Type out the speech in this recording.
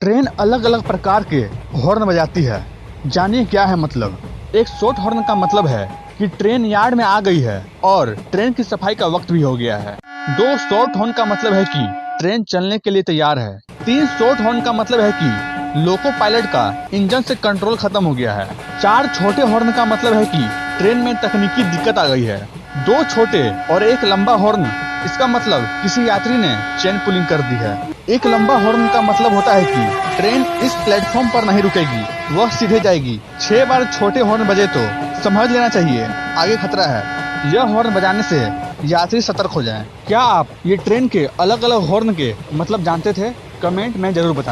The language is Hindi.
ट्रेन अलग अलग प्रकार के हॉर्न बजाती है। जानिए क्या है मतलब। एक शॉर्ट हॉर्न का मतलब है कि ट्रेन यार्ड में आ गई है और ट्रेन की सफाई का वक्त भी हो गया है। दो शॉर्ट हॉर्न का मतलब है कि ट्रेन चलने के लिए तैयार है। तीन शॉर्ट हॉर्न का मतलब है कि लोको पायलट का इंजन से कंट्रोल खत्म हो गया है। चार छोटे हॉर्न का मतलब है कि ट्रेन में तकनीकी दिक्कत आ गई है। दो छोटे और एक लंबा हॉर्न, इसका मतलब किसी यात्री ने चेन पुलिंग कर दी है। एक लंबा हॉर्न का मतलब होता है कि ट्रेन इस प्लेटफॉर्म पर नहीं रुकेगी, वह सीधे जाएगी। 6 बार छोटे हॉर्न बजे तो समझ लेना चाहिए आगे खतरा है। यह हॉर्न बजाने से यात्री सतर्क हो जाएं। क्या आप ये ट्रेन के अलग अलग हॉर्न के मतलब जानते थे? कमेंट में जरूर बताएं।